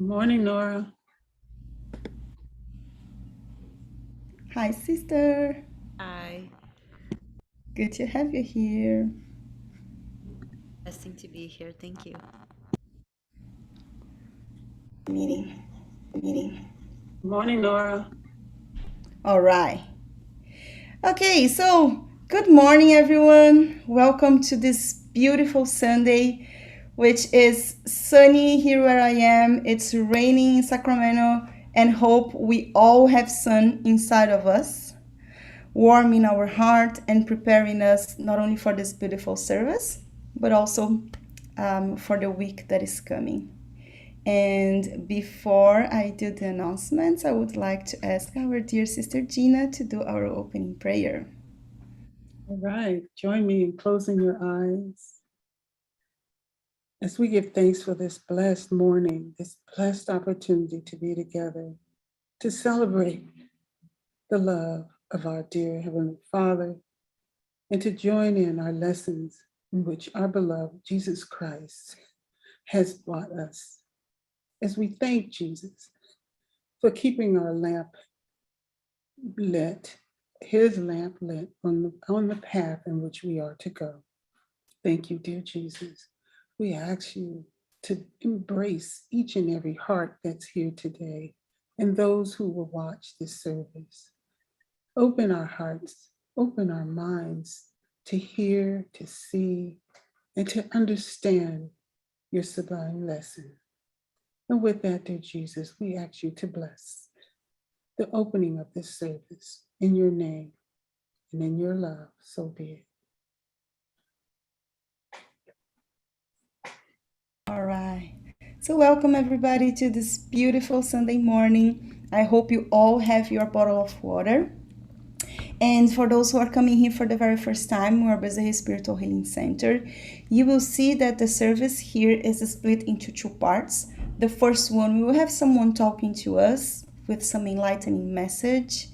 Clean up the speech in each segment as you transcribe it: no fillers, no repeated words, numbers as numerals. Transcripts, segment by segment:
Morning, Nora. Hi, sister. Hi, Good to have you here. blessing to be here. Thank you. Meeting. Morning, Nora. All right. Okay, so good morning, everyone. Welcome to this beautiful Sunday, which is sunny here where I am. It's raining in Sacramento, and hope we all have sun inside of us, warming our heart and preparing us not only for this beautiful service, but also for the week that is coming. And before I do the announcements, I would like to ask our dear sister Gina to do our opening prayer. All right. Join me in closing your eyes as we give thanks for this blessed morning, this blessed opportunity to be together, to celebrate the love of our dear Heavenly Father, and to join in our lessons in which our beloved Jesus Christ has brought us. As we thank Jesus for keeping our lamp lit, his lamp lit on the path in which we are to go. Thank you, dear Jesus. We ask you to embrace each and every heart that's here today and those who will watch this service. Open our hearts, open our minds to hear, to see, and to understand your sublime lesson. And with that, dear Jesus, we ask you to bless the opening of this service in your name and in your love. So be it. All right. So, welcome everybody to this beautiful Sunday morning. I hope you all have your bottle of water. And for those who are coming here for the very first time, we are Bezerra Spiritual Healing Center. You will see that the service here is split into two parts. The first one, we will have someone talking to us with some enlightening message.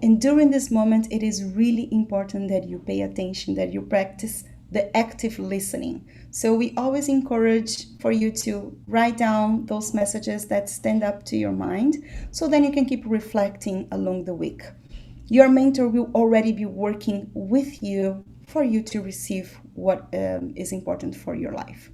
And during this moment, it is really important that you pay attention, that you practice the active listening. So we always encourage for you to write down those messages that stand up to your mind, so then you can keep reflecting along the week. Your mentor will already be working with you for you to receive what is important for your life.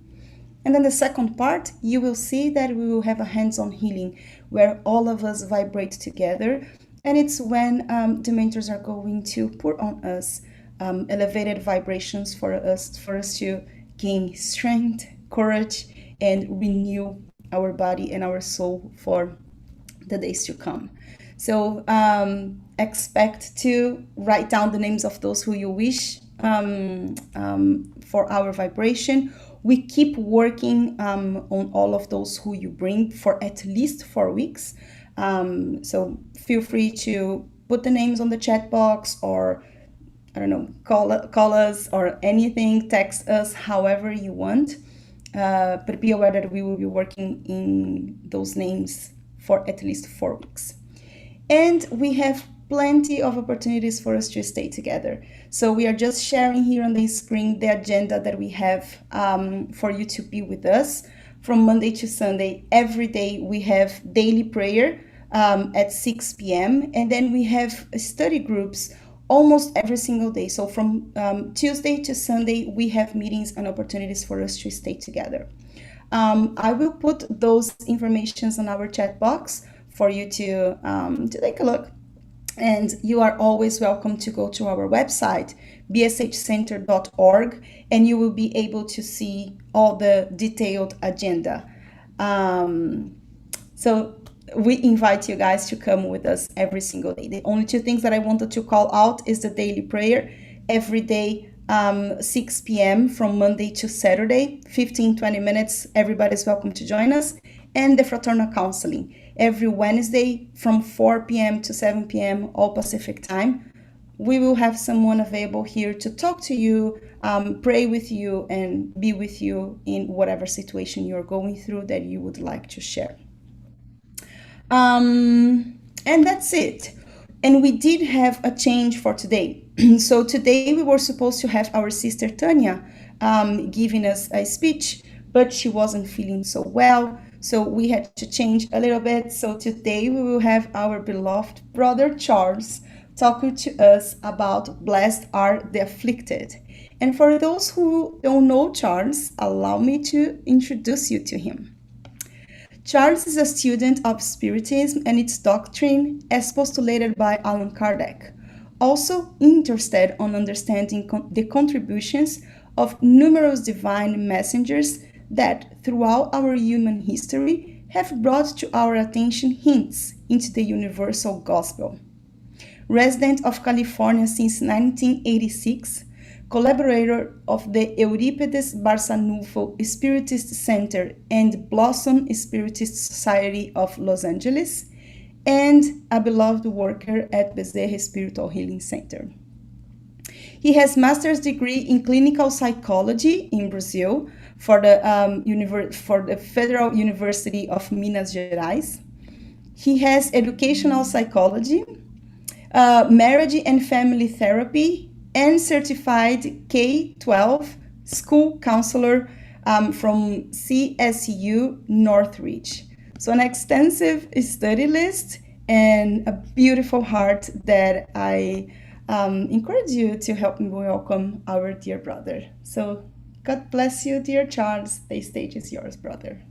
And then the second part, you will see that we will have a hands-on healing where all of us vibrate together. And it's when the mentors are going to pour on us elevated vibrations for us to gain strength, courage, and renew our body and our soul for the days to come. So expect to write down the names of those who you wish for our vibration. We keep working on all of those who you bring for at least 4 weeks. So feel free to put the names on the chat box, or I don't know, call us or anything, text us however you want. But be aware that we will be working in those names for at least 4 weeks. And we have plenty of opportunities for us to stay together. So we are just sharing here on the screen the agenda that we have for you to be with us from Monday to Sunday. Every day we have daily prayer at 6 p.m. And then we have study groups almost every single day. So from Tuesday to Sunday, we have meetings and opportunities for us to stay together. I will put those informations on our chat box for you to take a look. And you are always welcome to go to our website, bshcenter.org, and you will be able to see all the detailed agenda. So we invite you guys to come with us every single day. The only two things that I wanted to call out is the daily prayer every day, 6 p.m. from Monday to Saturday, 15-20 minutes. Everybody's welcome to join us. And the fraternal counseling every Wednesday from 4 p.m. to 7 p.m. all Pacific time. We will have someone available here to talk to you, pray with you, and be with you in whatever situation you're going through that you would like to share. And that's it. And we did have a change for today. So today we were supposed to have our sister Tanya giving us a speech, but she wasn't feeling so well. So we had to change a little bit. So today we will have our beloved brother Charles talking to us about blessed are the afflicted. And for those who don't know Charles, allow me to introduce you to him. Charles is a student of Spiritism and its doctrine as postulated by Allan Kardec, also interested on understanding the contributions of numerous divine messengers that, throughout our human history, have brought to our attention hints into the universal gospel. Resident of California since 1986, collaborator of the Eurípides Barçanufo Spiritist Center and Blossom Spiritist Society of Los Angeles, and a beloved worker at Bezerra Spiritual Healing Center. He has master's degree in clinical psychology in Brazil for the Federal University of Minas Gerais. He has educational psychology, marriage and family therapy, and certified K-12 school counselor from CSU Northridge. So an extensive study list and a beautiful heart that I encourage you to help me welcome our dear brother. So God bless you, dear Charles. The stage is yours, brother.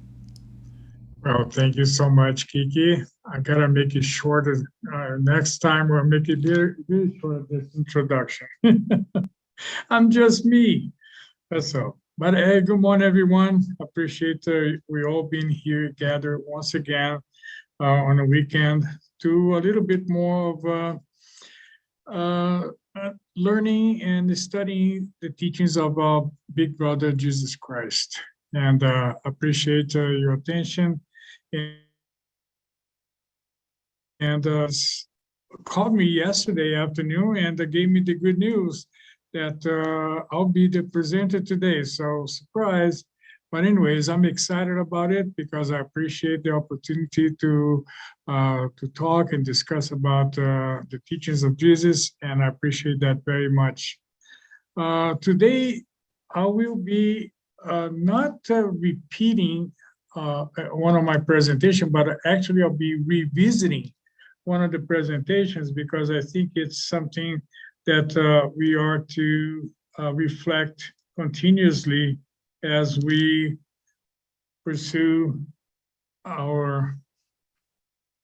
Well, thank you so much, Kiki. I gotta make it shorter. Next time we'll make it very, very short, this introduction. I'm just me, that's all. But hey, good morning, everyone. Appreciate we all being here gathered once again on a weekend to a little bit more of learning and studying the teachings of our big brother, Jesus Christ. And appreciate your attention. And called me yesterday afternoon and gave me the good news that I'll be the presenter today. So surprise. But anyways, I'm excited about it because I appreciate the opportunity to talk and discuss about the teachings of Jesus, and I appreciate that very much. Today, I will be not repeating one of my presentations, but actually I'll be revisiting one of the presentations because I think it's something that we are to reflect continuously as we pursue our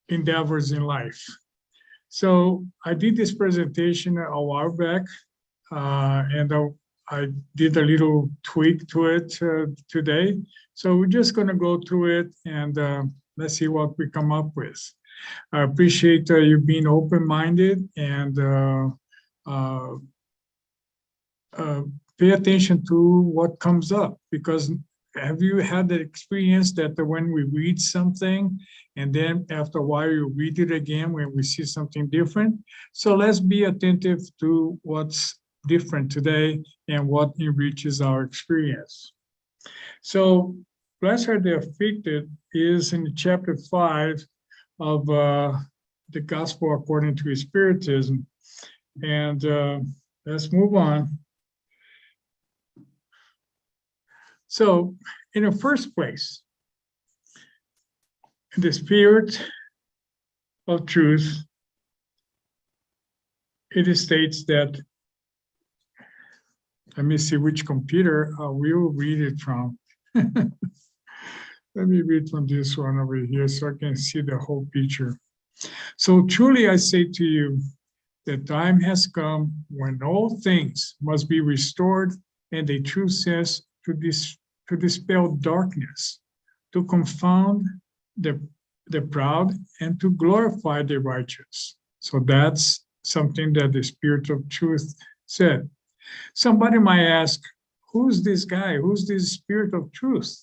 endeavors in life. So I did this presentation a while back, and I did a little tweak to it today. So we're just going to go through it and let's see what we come up with. I appreciate you being open-minded and pay attention to what comes up, because have you had the experience that when we read something and then after a while you read it again when we see something different? So let's be attentive to what's different today and what enriches our experience. So blessed are the afflicted is in chapter 5 of the Gospel according to Spiritism. And let's move on. So in the first place, the Spirit of truth, it states that, let me see which computer I will read it from. Let me read from this one over here so I can see the whole picture. So truly I say to you, the time has come when all things must be restored, and the truth says to dispel darkness, to confound the proud, and to glorify the righteous. So that's something that the Spirit of truth said. Somebody might ask, who's this guy? Who's this Spirit of truth?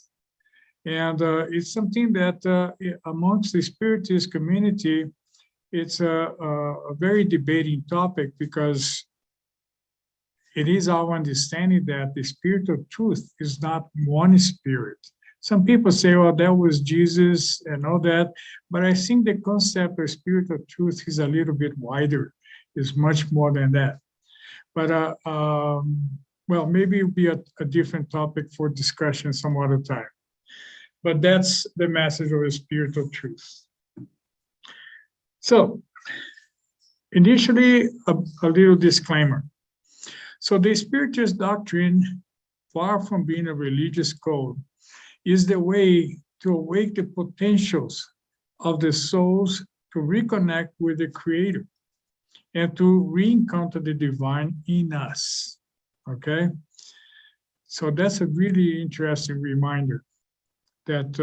And it's something that amongst the Spiritist community, it's a very debating topic, because it is our understanding that the Spirit of truth is not one spirit. Some people say, well, that was Jesus and all that, but I think the concept of Spirit of truth is a little bit wider. It's much more than that. But, well, maybe it'll be a different topic for discussion some other time. But that's the message of the Spirit of Truth. So, initially, a little disclaimer. So the Spiritist doctrine, far from being a religious code, is the way to awake the potentials of the souls to reconnect with the Creator and to re-encounter the divine in us, okay? So that's a really interesting reminder that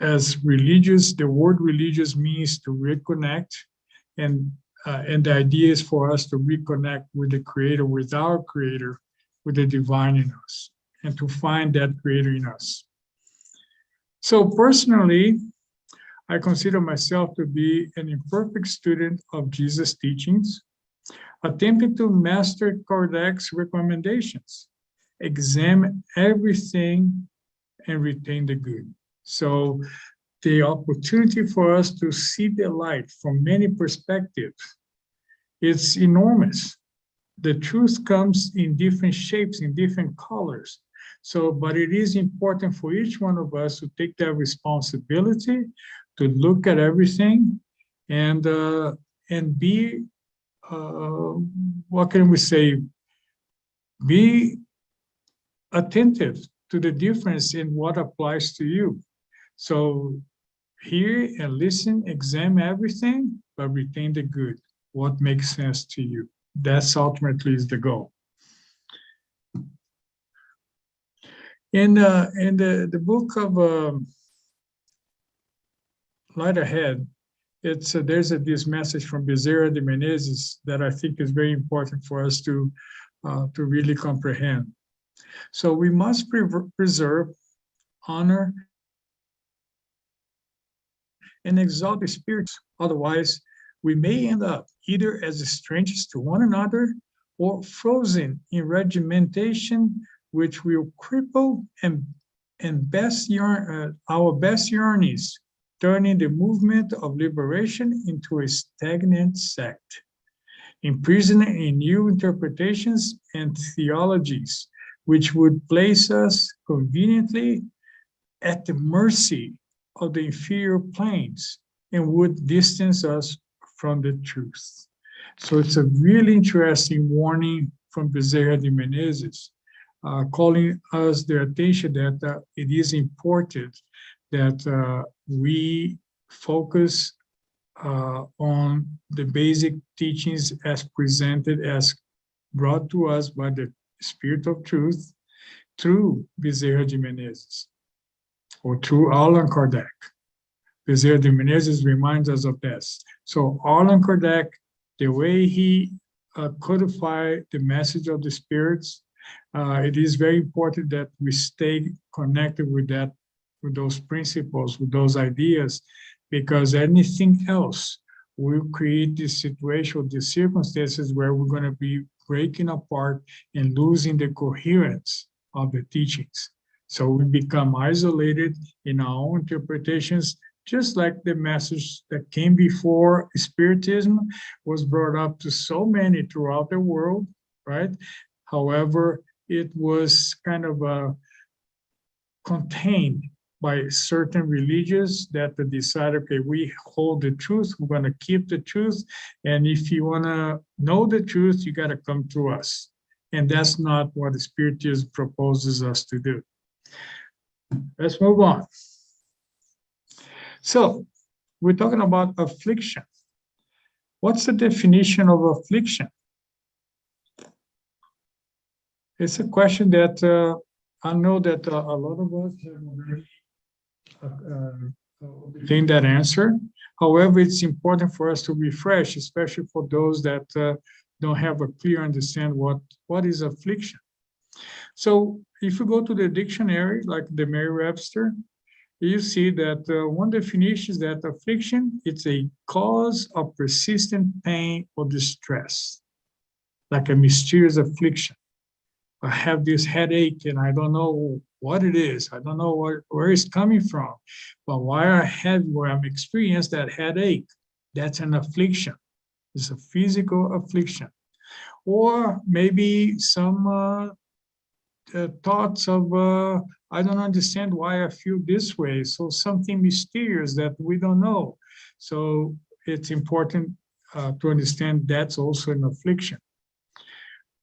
as religious, the word religious means to reconnect, and the idea is for us to reconnect with the Creator, with our Creator, with the divine in us, and to find that Creator in us. So personally, I consider myself to be an imperfect student of Jesus' teachings, attempting to master Kardec's recommendations, examine everything, and retain the good. So the opportunity for us to see the light from many perspectives, it's enormous. The truth comes in different shapes, in different colors. So, but it is important for each one of us to take that responsibility, to look at everything, and be, what can we say, be attentive to the difference in what applies to you. So hear and listen, examine everything, but retain the good, what makes sense to you. That's ultimately is the goal. In the book of Light Ahead, it's there's this message from Bezerra de Menezes that I think is very important for us to really comprehend. So we must preserve, honor, and exalt the spirits. Otherwise, we may end up either as strangers to one another or frozen in regimentation, which will cripple and our best yearnings, turning the movement of liberation into a stagnant sect, imprisoned in new interpretations and theologies, which would place us conveniently at the mercy of the inferior planes and would distance us from the truth. So it's a really interesting warning from Bezerra de Menezes, calling us the attention that it is important that we focus on the basic teachings as presented, as brought to us by the Spirit of Truth through Bezerra de Menezes, or through Allan Kardec. Bezerra de Menezes reminds us of this. So Allan Kardec, the way he codified the message of the spirits, it is very important that we stay connected with that, with those principles, with those ideas, because anything else will create this situation, these circumstances where we're going to be breaking apart and losing the coherence of the teachings. So we become isolated in our own interpretations, just like the message that came before Spiritism was brought up to so many throughout the world, right? However, it was kind of contained by certain religions that decided, okay, we hold the truth, we're going to keep the truth, and if you want to know the truth, you got to come to us. And that's not what the Spiritism proposes us to do. Let's move on. So, we're talking about affliction. What's the definition of affliction? It's a question that I know that a lot of us have already obtained that answer. However, it's important for us to refresh, especially for those that don't have a clear understanding what is affliction. So if you go to the dictionary, like the Merriam-Webster, you see that one definition is that affliction, it's a cause of persistent pain or distress, like a mysterious affliction. I have this headache and I don't know what it is. I don't know where it's coming from. But where I'm experiencing that headache, that's an affliction. It's a physical affliction. Or maybe some thoughts of, I don't understand why I feel this way. So something mysterious that we don't know. So it's important to understand that's also an affliction.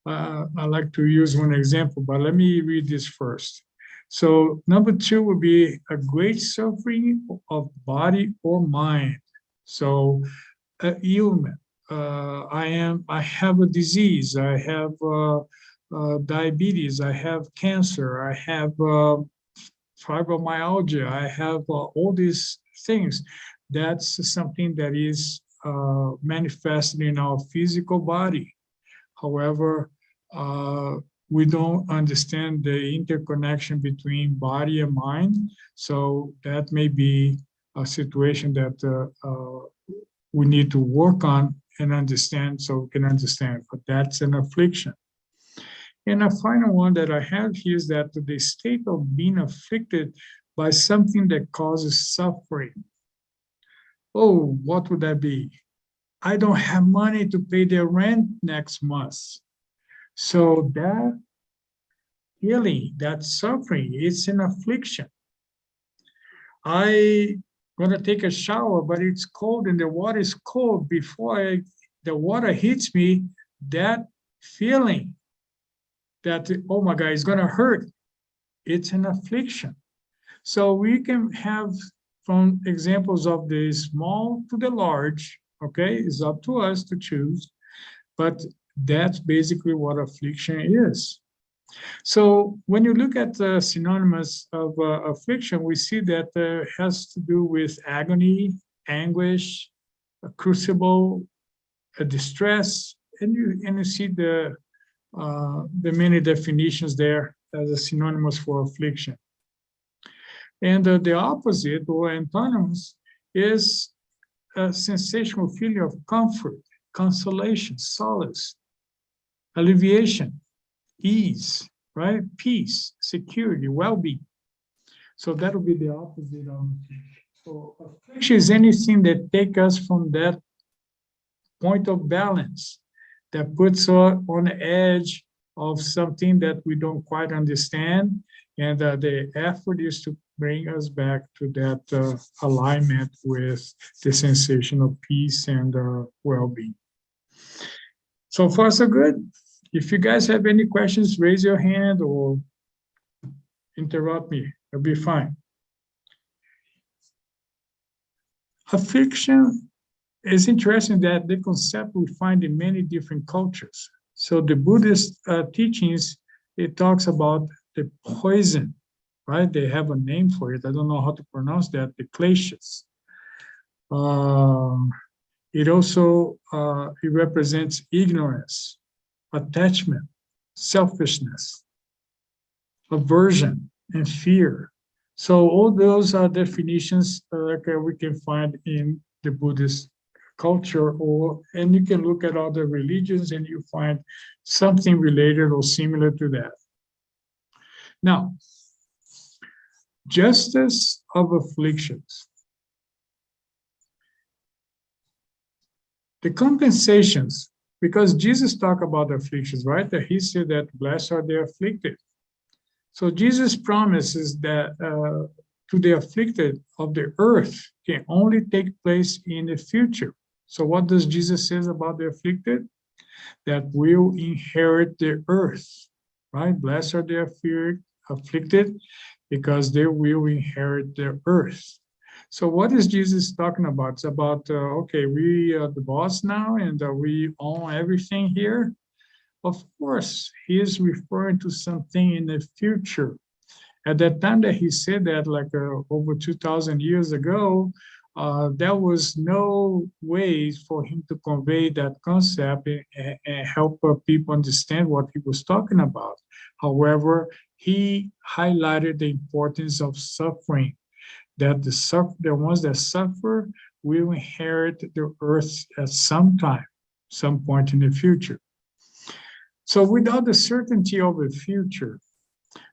I like to use one example, but let me read this first. So number 2 would be a great suffering of body or mind. So ailment. I have a disease. I have diabetes. I have cancer. I have fibromyalgia. I have all these things. That's something that is manifested in our physical body. However, we don't understand the interconnection between body and mind. So that may be a situation that we need to work on and understand so we can understand, but that's an affliction. And a final one that I have here is that the state of being afflicted by something that causes suffering. Oh, what would that be? I don't have money to pay the rent next month. So that feeling, that suffering, it's an affliction. I'm gonna take a shower, but it's cold and the water is cold. Before the water hits me, that feeling that, oh my God, it's gonna hurt, it's an affliction. So we can have from examples of the small to the large, okay? It's up to us to choose, but that's basically what affliction is. So when you look at the synonymous of affliction, we see that it has to do with agony, anguish, a crucible, a distress, and you see the many definitions there as a synonymous for affliction. And the opposite or antonymous is a sensational feeling of comfort, consolation, solace, alleviation, ease, right? Peace, security, well-being. So that will be the opposite of affliction. So affliction is anything that takes us from that point of balance, that puts us on the edge of something that we don't quite understand. And the effort is to bring us back to that alignment with the sensation of peace and well-being. So far, so good. If you guys have any questions, raise your hand or interrupt me. It'll be fine. Affliction is interesting that the concept we find in many different cultures. So the Buddhist teachings, it talks about the poison, right? They have a name for it. I don't know how to pronounce that, the kleshas. It also, it represents ignorance, attachment, selfishness, aversion, and fear. So all those are definitions we can find in the Buddhist culture, and you can look at other religions and you find something related or similar to that. Now, justice of afflictions. The compensations, because Jesus talked about afflictions, right? That he said that blessed are the afflicted. So Jesus promises that to the afflicted of the earth can only take place in the future. So what does Jesus say about the afflicted? That will inherit the earth, right? Blessed are the afflicted because they will inherit the earth. So what is Jesus talking about? It's about, okay, we are the boss now and we own everything here. Of course, he is referring to something in the future. At that time that he said that, like over 2,000 years ago, there was no way for him to convey that concept and help people understand what he was talking about. However, he highlighted the importance of suffering, that the ones that suffer will inherit the earth at some time, some point in the future. So without the certainty of the future,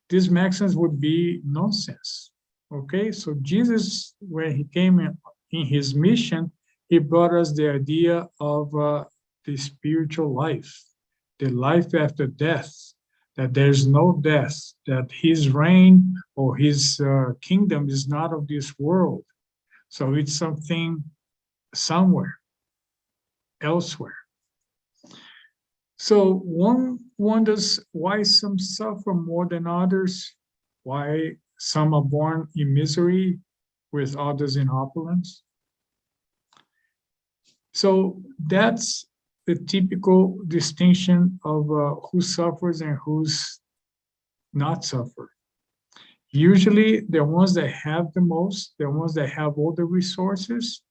these maxims would be nonsense, okay? So Jesus, when he came in his mission, he brought us the idea of the spiritual life, the life after death, that there's no death, that his reign or his kingdom is not of this world. So it's something somewhere, elsewhere. So one wonders why some suffer more than others, why some are born in misery with others in opulence. So that's the typical distinction of who suffers and who's not suffer. Usually the ones that have the most, the ones that have all the resources,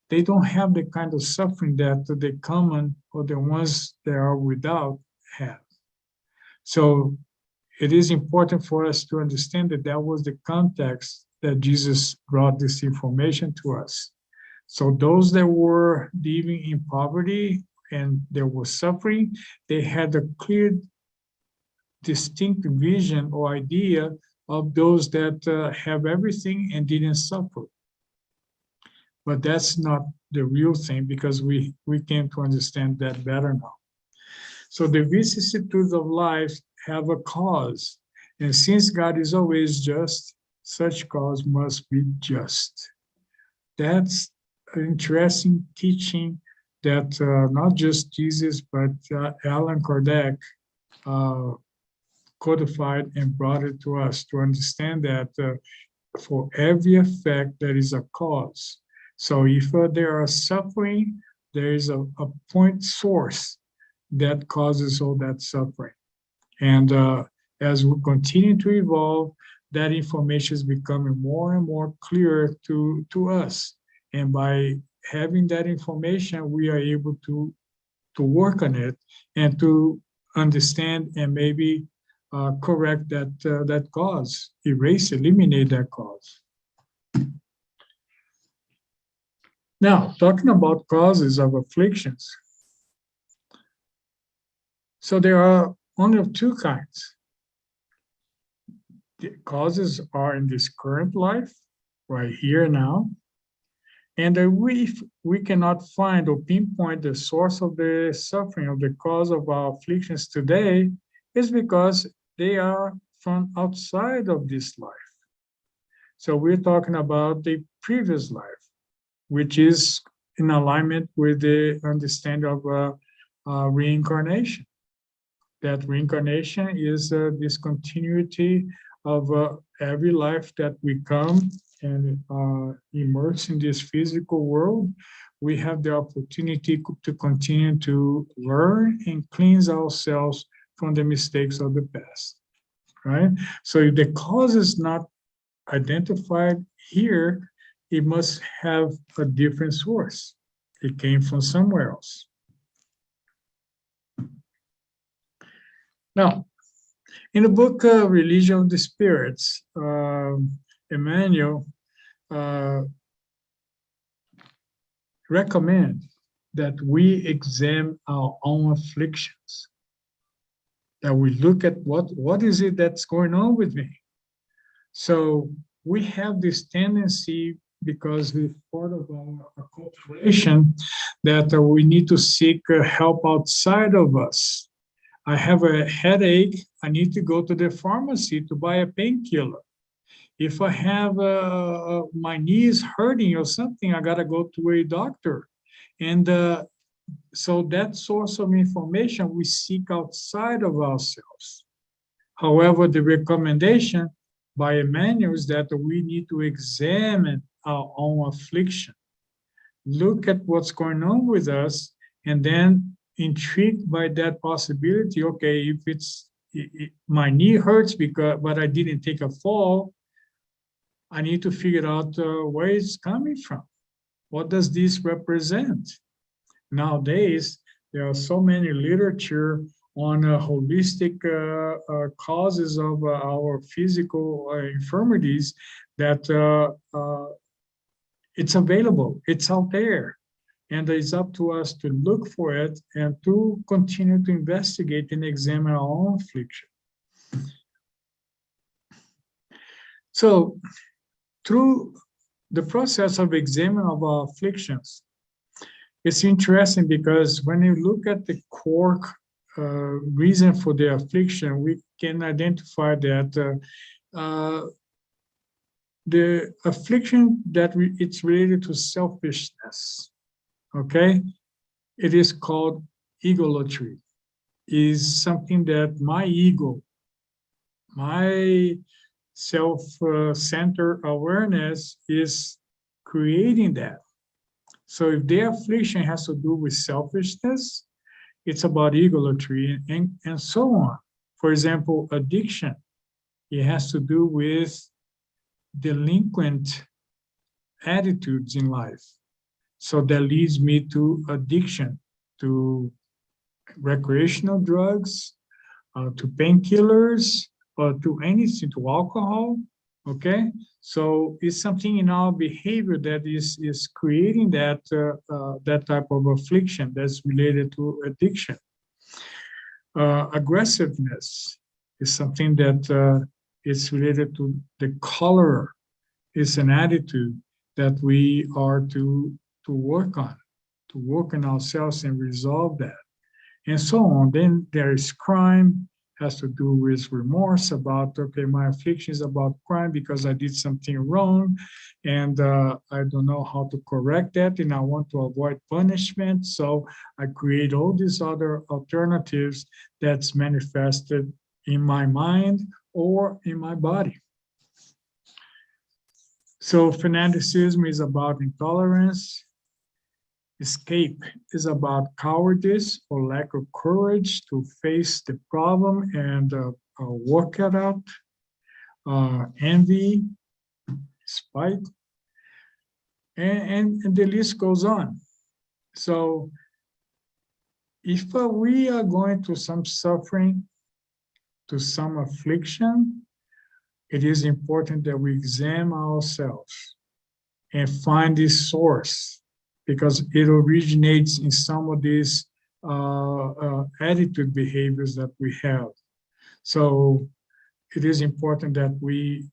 they don't have the kind of suffering that the common or the ones that are without have. So it is important for us to understand that that was the context that Jesus brought this information to us. So those that were living in poverty and they were suffering, they had a clear, distinct vision or idea of those that have everything and didn't suffer. But that's not the real thing, because we came to understand that better now. So the vicissitudes of life have a cause. And since God is always just, such cause must be just. That's an interesting teaching that not just Jesus, but Allan Kardec codified and brought it to us to understand that for every effect, there is a cause. So if there are suffering, there is a point source that causes all that suffering. And as we continue to evolve, that information is becoming more and more clear to us. And by having that information, we are able to work on it and to understand and maybe correct that cause, eliminate that cause. Now, talking about causes of afflictions. So there are only of two kinds. The causes are in this current life, right here now. And if we cannot find or pinpoint the source of the suffering, of the cause of our afflictions today, is because they are from outside of this life. So we're talking about the previous life, which is in alignment with the understanding of reincarnation. That reincarnation is this continuity of every life that we come and immerse in this physical world. We have the opportunity to continue to learn and cleanse ourselves from the mistakes of the past, right? So if the cause is not identified here, it must have a different source. It came from somewhere else. Now, in the book Religion of the Spirits, Emmanuel recommend that we examine our own afflictions, that we look at what is it that's going on with me. So we have this tendency, because it's part of our cultivation, that we need to seek help outside of us. I have a headache, I need to go to the pharmacy to buy a painkiller. If I have my knee is hurting or something, I gotta go to a doctor. And so that source of information we seek outside of ourselves. However, the recommendation by Emmanuel is that we need to examine our own affliction, look at what's going on with us, and then intrigued by that possibility, okay, if it's my knee hurts but I didn't take a fall, I need to figure out where it's coming from. What does this represent? Nowadays, there are so many literature on holistic causes of our physical infirmities that it's available, it's out there. And it's up to us to look for it and to continue to investigate and examine our own affliction. So, through the process of examining of our afflictions, it's interesting because when you look at the core reason for the affliction, we can identify that the affliction that it's related to selfishness, okay? It is called egolatry, is something that my ego, my self-centered awareness is creating that. So if the affliction has to do with selfishness, it's about egolatry and so on. For example, addiction, it has to do with delinquent attitudes in life. So that leads me to addiction, to recreational drugs, to painkillers, or to anything, to alcohol, okay? So it's something in our behavior that is creating that, that type of affliction that's related to addiction. Aggressiveness is something that is related to the color. It's an attitude that we are to work on ourselves and resolve that, and so on. Then there is crime, has to do with remorse about, okay, my affliction is about crime because I did something wrong and I don't know how to correct that and I want to avoid punishment. So I create all these other alternatives that's manifested in my mind or in my body. So fanaticism is about intolerance. Escape is about cowardice or lack of courage to face the problem and work it out. Envy, spite, and the list goes on. So if we are going through some suffering, to some affliction, it is important that we examine ourselves and find this source, because it originates in some of these attitude behaviors that we have. So it is important that we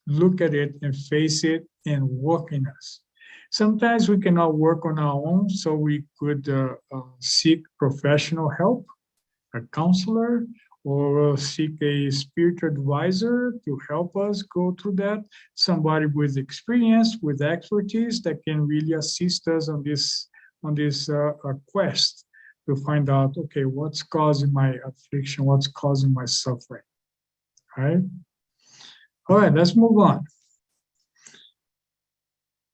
look at it and face it and work in us. Sometimes we cannot work on our own, so we could seek professional help, a counselor, or seek a spiritual advisor to help us go through that, somebody with experience, with expertise that can really assist us on this quest to find out, okay, what's causing my affliction, what's causing my suffering, right? All right, let's move on.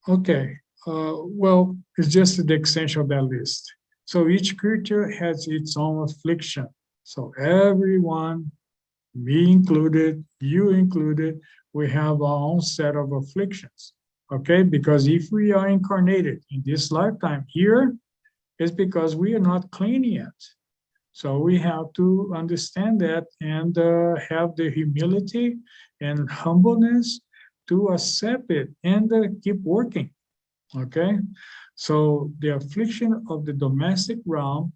Okay, well, it's just the extension of that list. So each creature has its own affliction. So everyone, me included, you included, we have our own set of afflictions, okay? Because if we are incarnated in this lifetime here, it's because we are not clean yet. So we have to understand that and have the humility and humbleness to accept it and keep working, okay? So the affliction of the domestic realm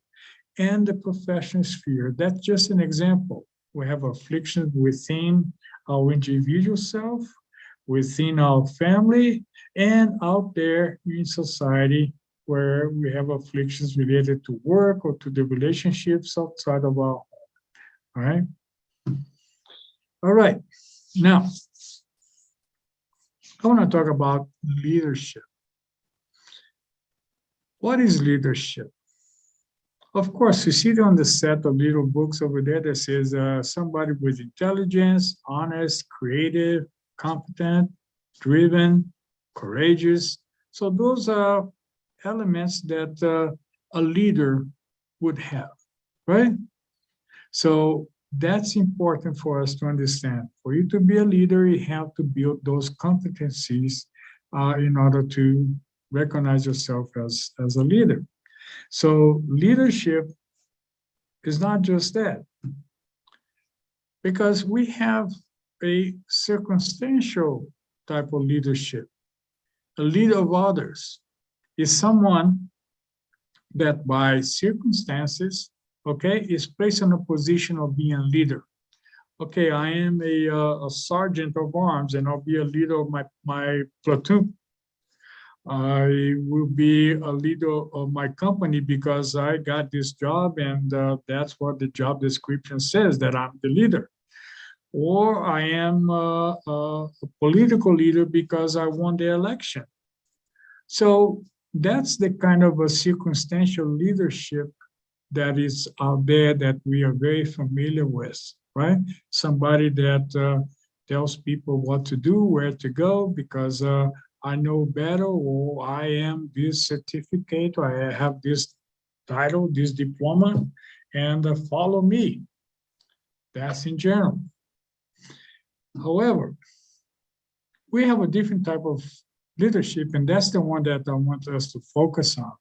and the professional sphere, that's just an example. We have afflictions within our individual self, within our family, and out there in society where we have afflictions related to work or to the relationships outside of our home, all right? All right, now, I want to talk about leadership. What is leadership? Of course, you see it on the set of little books over there that says somebody with intelligence, honest, creative, competent, driven, courageous. So those are elements that a leader would have, right? So that's important for us to understand. For you to be a leader, you have to build those competencies in order to recognize yourself as a leader. So leadership is not just that, because we have a circumstantial type of leadership. A leader of others is someone that by circumstances, okay, is placed in a position of being a leader. Okay, I am a sergeant of arms and I'll be a leader of my platoon. I will be a leader of my company because I got this job and that's what the job description says, that I'm the leader. Or I am a political leader because I won the election. So that's the kind of a circumstantial leadership that is out there that we are very familiar with, right? Somebody that tells people what to do, where to go, because I know better, or I am this certificate, or I have this title, this diploma, and follow me. That's in general. However, we have a different type of leadership, and that's the one that I want us to focus on,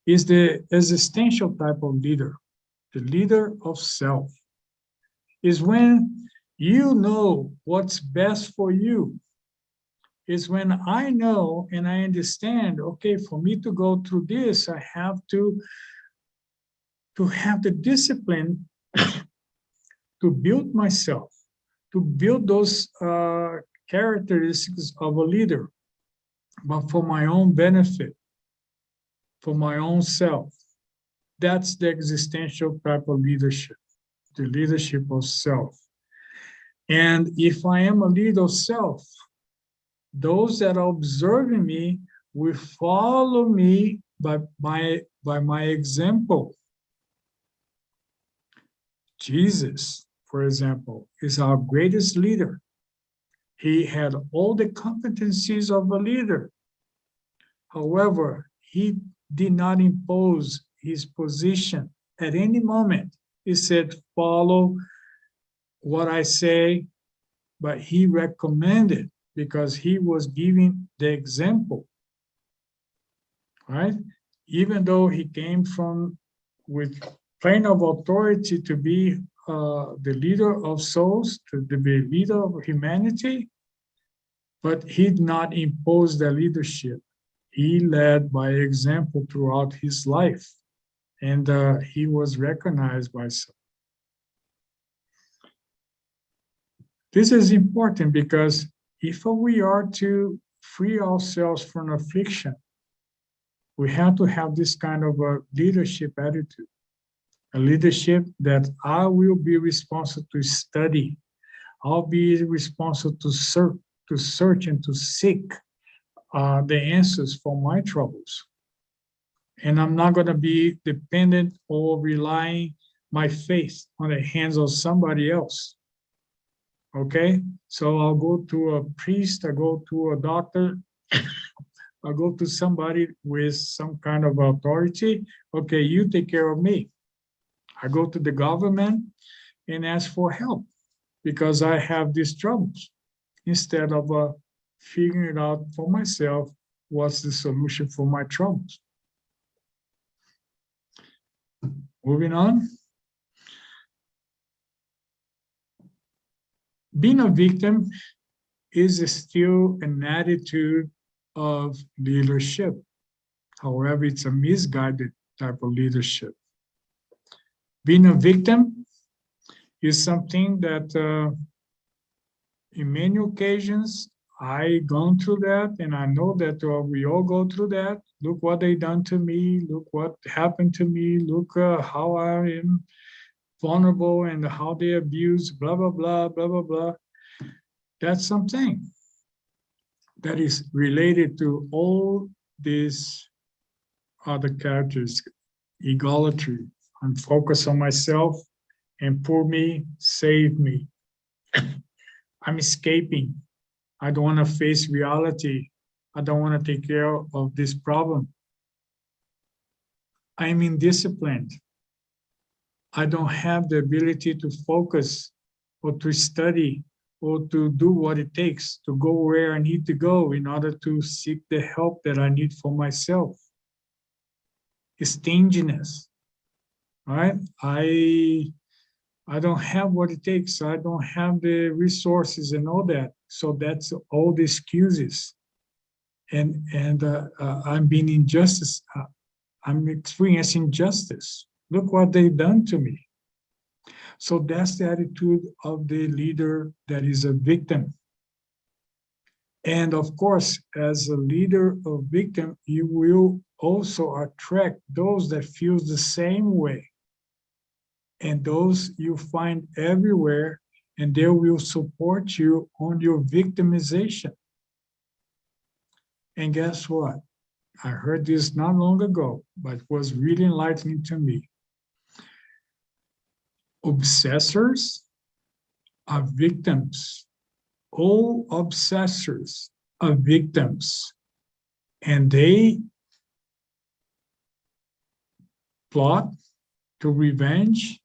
is the existential type of leader, the leader of self. Is when you know what's best for you. Is when I know and I understand, okay, for me to go through this, I have to have the discipline to build myself, to build those characteristics of a leader, but for my own benefit, for my own self. That's the existential type of leadership, the leadership of self. And if I am a leader of self, those that are observing me will follow me by my example. Jesus, for example, is our greatest leader. He had all the competencies of a leader. However, he did not impose his position at any moment. He said, follow what I say, but he recommended, because he was giving the example, right? Even though he came from with plain of authority to be the leader of souls, to be leader of humanity, but he did not impose the leadership. He led by example throughout his life, and he was recognized by some. This is important because if we are to free ourselves from affliction, we have to have this kind of a leadership attitude, a leadership that I will be responsible to study. I'll be responsible to search and to seek the answers for my troubles. And I'm not going to be dependent or relying my faith on the hands of somebody else. Okay, so I'll go to a priest, I go to a doctor, I go to somebody with some kind of authority. Okay, you take care of me. I go to the government and ask for help because I have these troubles, instead of figuring it out for myself, what's the solution for my troubles. Moving on. Being a victim is still an attitude of leadership. However, it's a misguided type of leadership. Being a victim is something that in many occasions I've gone through that, and I know that we all go through that. Look what they done to me. Look what happened to me. Look how I am vulnerable and how they abuse, blah, blah, blah, blah, blah, blah. That's something that is related to all these other characters. Egolatry, I'm focused on myself, and poor me, save me. I'm escaping. I don't want to face reality. I don't want to take care of this problem. I'm indisciplined. I don't have the ability to focus or to study or to do what it takes to go where I need to go in order to seek the help that I need for myself. Stinginess, right? I don't have what it takes. I don't have the resources and all that. So that's all the excuses. And I'm being injustice. I'm experiencing justice. Look what they've done to me. So that's the attitude of the leader that is a victim. And of course, as a leader of victim, you will also attract those that feel the same way. And those you find everywhere, and they will support you on your victimization. And guess what? I heard this not long ago, but it was really enlightening to me. Obsessors are victims. All obsessors are victims. And they plot to revenge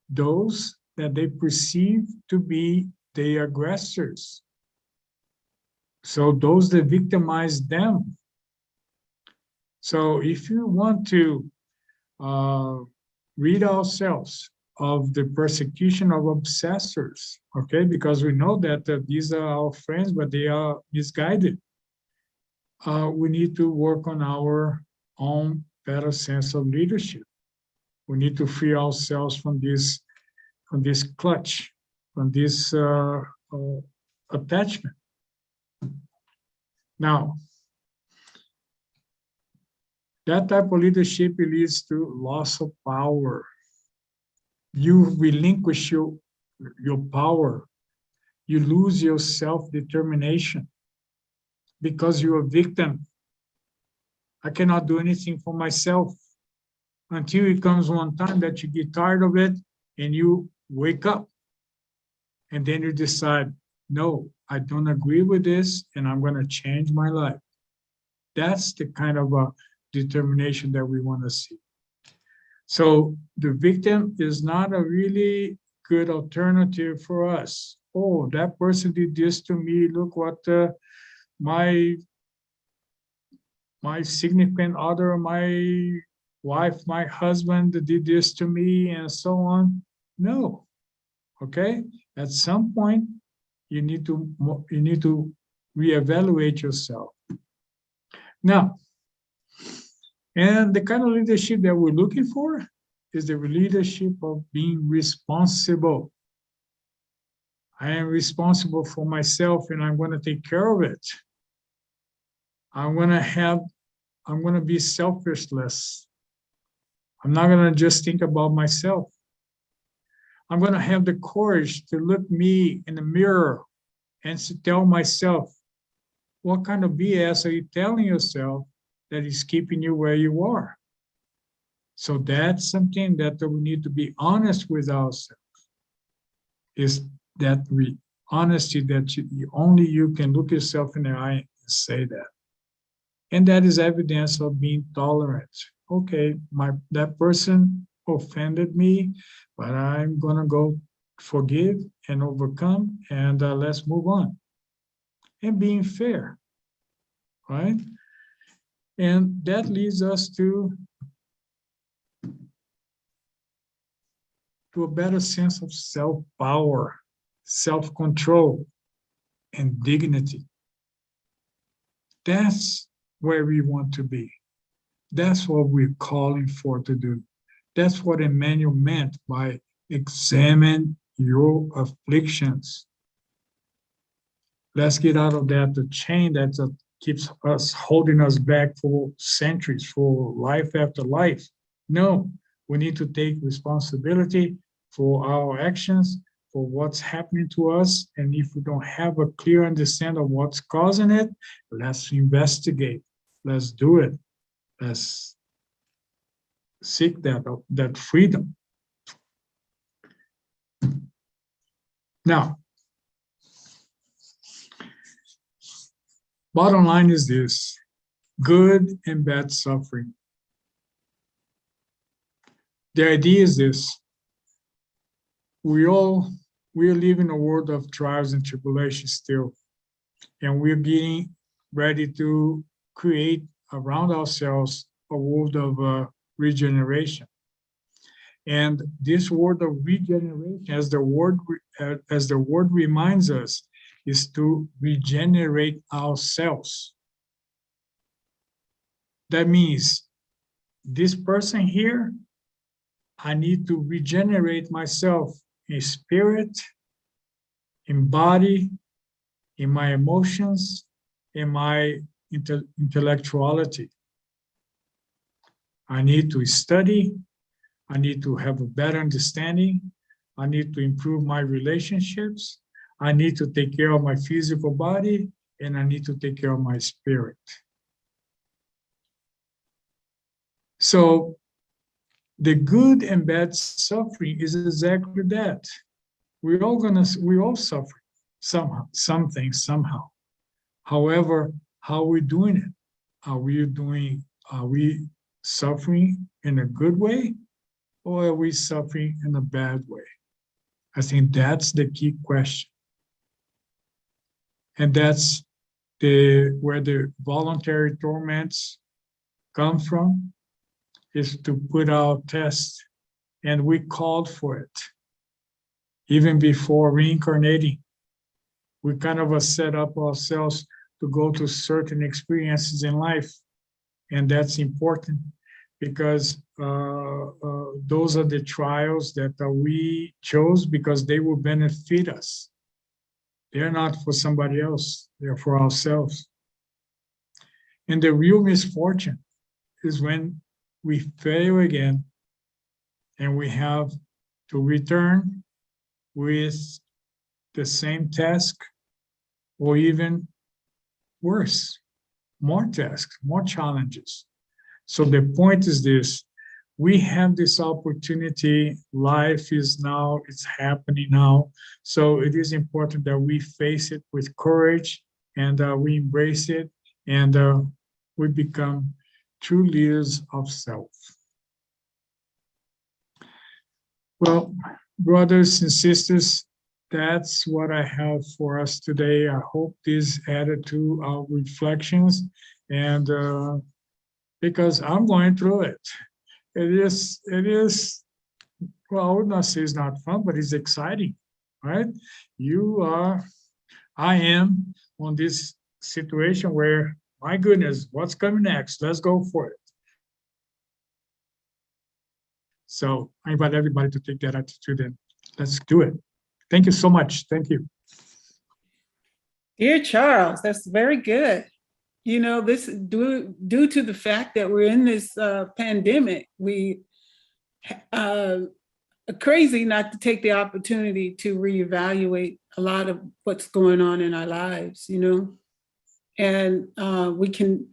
those that they perceive to be the aggressors. So those that victimize them. So if you want to rid ourselves of the persecution of obsessors, okay, because we know that these are our friends, but they are misguided. We need to work on our own better sense of leadership. We need to free ourselves from this clutch, from this attachment. Now, that type of leadership leads to loss of power. You relinquish your power. You lose your self-determination because you're a victim. I cannot do anything for myself until it comes one time that you get tired of it and you wake up. And then you decide, no, I don't agree with this and I'm going to change my life. That's the kind of determination that we want to see. So the victim is not a really good alternative for us. Oh, that person did this to me. Look what my significant other, my wife, my husband did this to me, and so on. No. Okay. At some point, you need to reevaluate yourself. Now, and the kind of leadership that we're looking for is the leadership of being responsible. I am responsible for myself and I'm going to take care of it. I'm going to be selfless. I'm not going to just think about myself. I'm going to have the courage to look me in the mirror and to tell myself, what kind of BS are you telling yourself that is keeping you where you are? So that's something that we need to be honest with ourselves. Is that honesty that only you can look yourself in the eye and say that. And that is evidence of being tolerant. Okay, that person offended me, but I'm gonna go forgive and overcome, and let's move on. And being fair, right? And that leads us to a better sense of self-power, self-control, and dignity. That's where we want to be. That's what we're calling for to do. That's what Emmanuel meant by examine your afflictions. Let's get out of that, the chain that keeps us holding us back for centuries, for life after life. No, we need to take responsibility for our actions, for what's happening to us. And if we don't have a clear understanding of what's causing it, let's investigate. Let's do it. Let's seek that freedom. Now, bottom line is this: good and bad suffering. The idea is this: we live in a world of trials and tribulations still, and we're getting ready to create around ourselves a world of regeneration. And this word of regeneration, as the word reminds us, is to regenerate ourselves. That means this person here, I need to regenerate myself in spirit, in body, in my emotions, in my intellectuality. I need to study. I need to have a better understanding. I need to improve my relationships. I need to take care of my physical body, and I need to take care of my spirit. So the good and bad suffering is exactly that. We all suffer somehow, something, somehow. However, how are we doing it? Are we suffering in a good way, or are we suffering in a bad way? I think that's the key question. And that's where the voluntary torments come from, is to put out tests. And we called for it. Even before reincarnating, we kind of set up ourselves to go to certain experiences in life. And that's important because those are the trials that we chose because they will benefit us. They're not for somebody else, they're for ourselves. And the real misfortune is when we fail again and we have to return with the same task or even worse, more tasks, more challenges. So the point is this: we have this opportunity. Life is now, it's happening now. So it is important that we face it with courage and we embrace it and we become true leaders of self. Well, brothers and sisters, that's what I have for us today. I hope this added to our reflections, and because I'm going through it. It is, well, I would not say it's not fun, but it's exciting, right? I am on this situation where, my goodness, what's coming next? Let's go for it. So I invite everybody to take that attitude and let's do it. Thank you so much. Thank you. Dear Charles, that's very good. You know, this due to the fact that we're in this pandemic, we are crazy not to take the opportunity to reevaluate a lot of what's going on in our lives, you know. And we can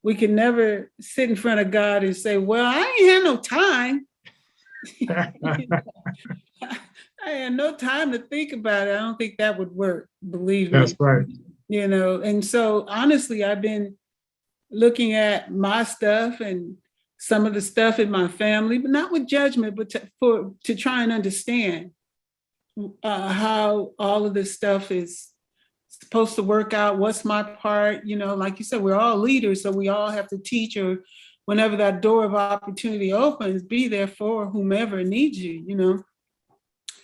never sit in front of God and say, well, I ain't had no time. I had no time to think about it. I don't think that would work, believe me. That's right. You know, and so honestly, I've been looking at my stuff and some of the stuff in my family, but not with judgment, but to try and understand how all of this stuff is supposed to work out. What's my part? You know, like you said, we're all leaders, so we all have to teach, or whenever that door of opportunity opens, be there for whomever needs you, you know.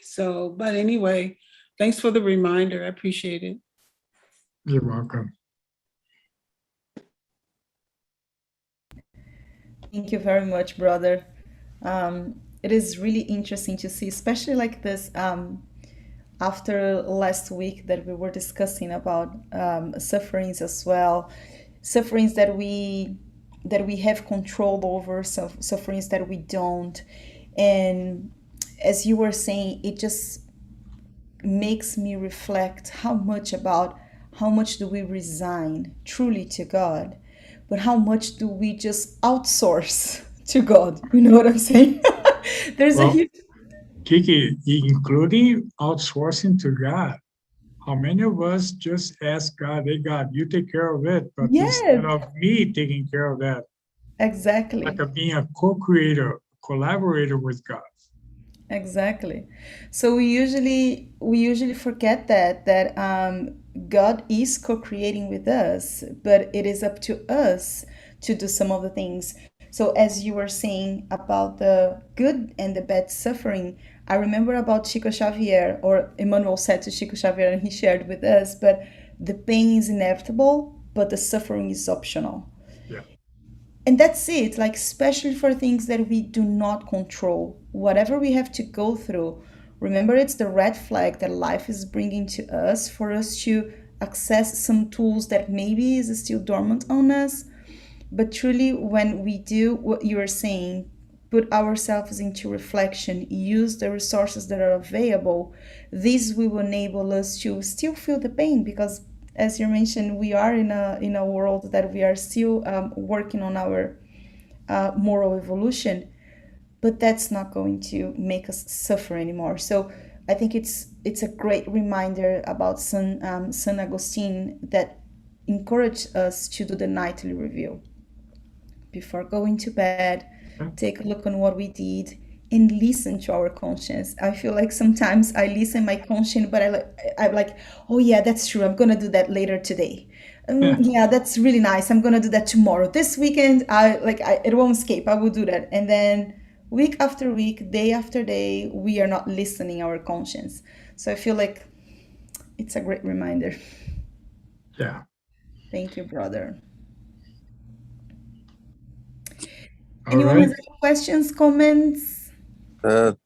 So, but anyway, thanks for the reminder. I appreciate it. You're welcome. Thank you very much, brother. It is really interesting to see, especially like this, after last week that we were discussing about sufferings as well, sufferings that we have control over, sufferings that we don't. And as you were saying, it just makes me reflect how much do we resign truly to God, but how much do we just outsource to God? You know what I'm saying? There's a huge... Kiki, including outsourcing to God. How many of us just ask God, hey, God, you take care of it, but instead of me taking care of that. Exactly. Like being a co-creator, collaborator with God. Exactly. So we usually forget that God is co-creating with us, but it is up to us to do some of the things. So as you were saying about the good and the bad suffering, I remember about Chico Xavier, or Emmanuel said to Chico Xavier, and he shared with us, but the pain is inevitable, but the suffering is optional. Yeah. And that's it, like, especially for things that we do not control. Whatever we have to go through, remember, it's the red flag that life is bringing to us for us to access some tools that maybe is still dormant on us. But truly, when we do what you are saying, put ourselves into reflection, use the resources that are available, this will enable us to still feel the pain, because as you mentioned, we are in a world that we are still working on our moral evolution, but that's not going to make us suffer anymore. So I think it's a great reminder about San Agustin that encouraged us to do the nightly review before going to bed. Take a look on what we did and listen to our conscience. I feel like sometimes I listen my conscience, but I'm like, oh yeah, that's true. I'm gonna do that later today. Yeah, that's really nice. I'm gonna do that tomorrow. This weekend, it won't escape. I will do that. And then week after week, day after day, we are not listening our conscience. So I feel like it's a great reminder. Yeah. Thank you, brother. All Anyone right. has any questions, comments?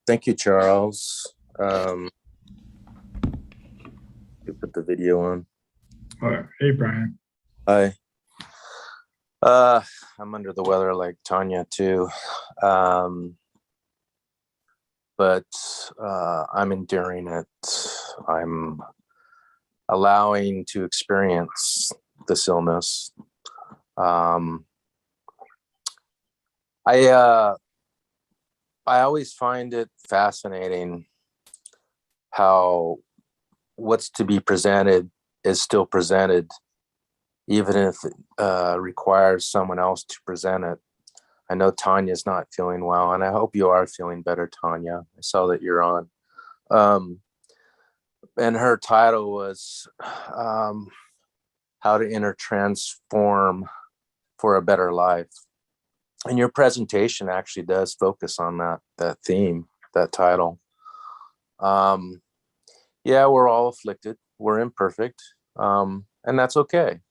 Thank you, Charles. You put the video on. Hey, Brian. Hi. I'm under the weather like Tanya too. But I'm enduring it. I'm allowing to experience this illness. I always find it fascinating how what's to be presented is still presented, even if it requires someone else to present it. I know Tanya's not feeling well, and I hope you are feeling better, Tanya. I saw that you're on. And her title was How to Enter Transform for a Better Life. And your presentation actually does focus on that theme, that title. Yeah, we're all afflicted. We're imperfect. And that's okay.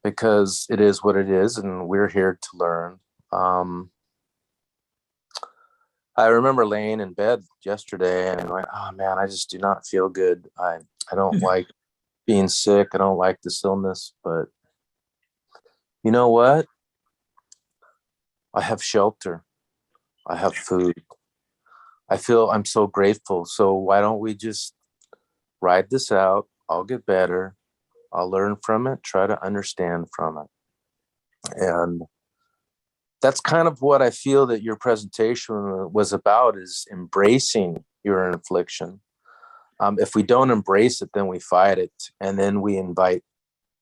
Because it is what it is, and we're here to learn. I remember laying in bed yesterday and I'm like, oh man, I just do not feel good. I don't like being sick. I don't like this illness, but you know what? I have shelter. I have food. I feel I'm so grateful. So why don't we just ride this out? I'll get better. I'll learn from it, try to understand from it. And that's kind of what I feel that your presentation was about, is embracing your affliction. If we don't embrace it, then we fight it. And then we invite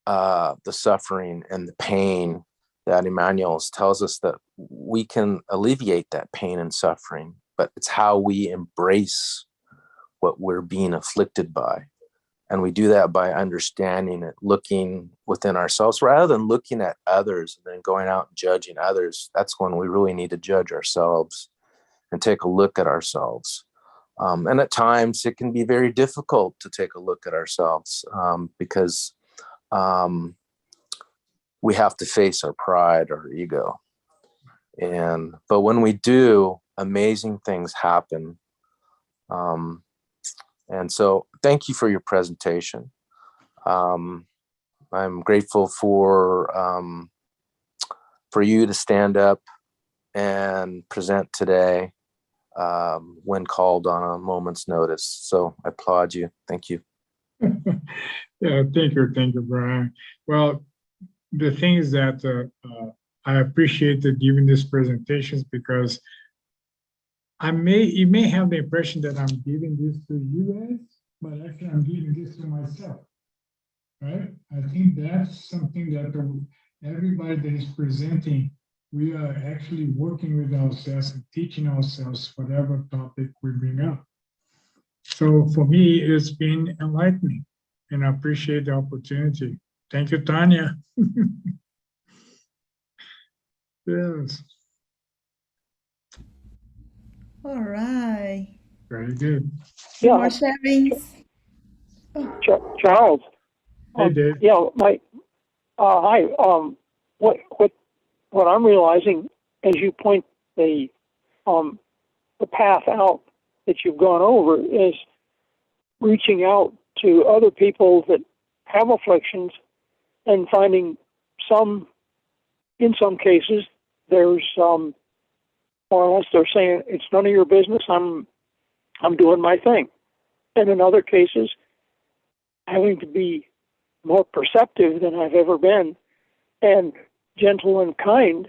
the suffering and the pain that Emmanuel tells us that we can alleviate that pain and suffering, but it's how we embrace what we're being afflicted by. And we do that by understanding it, looking within ourselves rather than looking at others and then going out and judging others. That's when we really need to judge ourselves and take a look at ourselves. And at times it can be very difficult to take a look at ourselves because we have to face our pride, our ego. But when we do, amazing things happen. And so thank you for your presentation. I'm grateful for you to stand up and present today when called on a moment's notice. So I applaud you. Thank you. Yeah, thank you, Brian. Well, the thing is that I appreciated giving these presentations because you may have the impression that I'm giving this to you guys, but actually I'm giving this to myself, right? I think that's something that everybody that is presenting, we are actually working with ourselves and teaching ourselves whatever topic we bring up. So for me, it's been enlightening, and I appreciate the opportunity. Thank you, Tanya. Yes. All right. Very good. Yeah. More sharings. Charles. Hey, Dave. Yeah, hi. What I'm realizing as you point the path out that you've gone over is reaching out to other people that have afflictions and finding in some cases, there's more or less they're saying it's none of your business. I'm doing my thing, and in other cases, having to be more perceptive than I've ever been, and gentle and kind.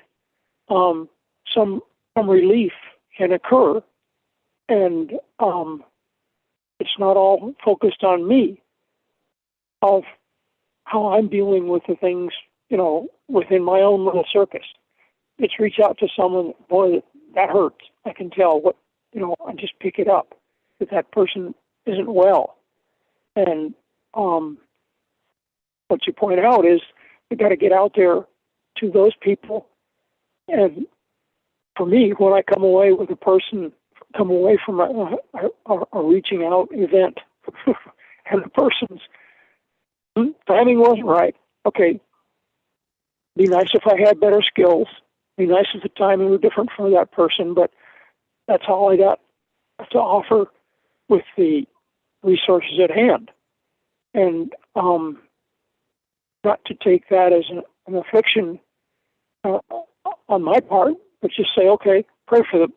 Some relief can occur, and it's not all focused on me of how I'm dealing with the things, within my own little circus. It's reach out to someone, boy, that hurts. I can tell I just pick it up that person isn't well. And what you point out is we got to get out there to those people. And for me, when I come away from a reaching out event, and the person's timing wasn't right. Okay, be nice if I had better skills. Be nice if the timing were different for that person, but that's all I got to offer with the resources at hand. And not to take that as an affliction on my part, but just say, okay, pray for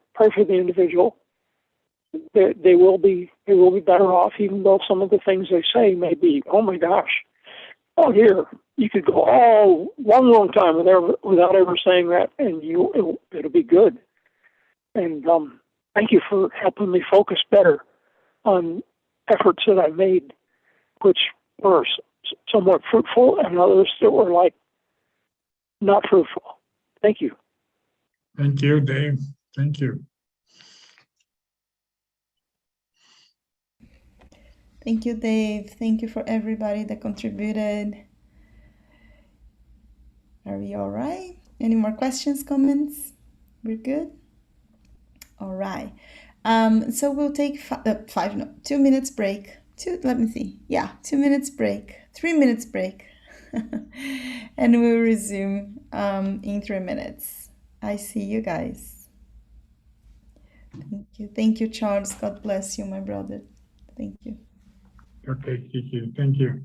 the individual. They will be better off, even though some of the things they say may be, oh my gosh, oh dear, you could go all long time without ever saying that, and it'll be good. And thank you for helping me focus better on efforts that I made, which were somewhat fruitful, and others that were like not fruitful. Thank you. Thank you, Dave. Thank you. Thank you, Dave. Thank you for everybody that contributed. Are we all right? Any more questions, comments? We're good? All right. So we'll take 2 minutes break. 2 minutes break. 3 minutes break. And we'll resume in 3 minutes. I see you guys. Thank you. Thank you, Charles. God bless you, my brother. Thank you. Okay, Kiki. Thank you.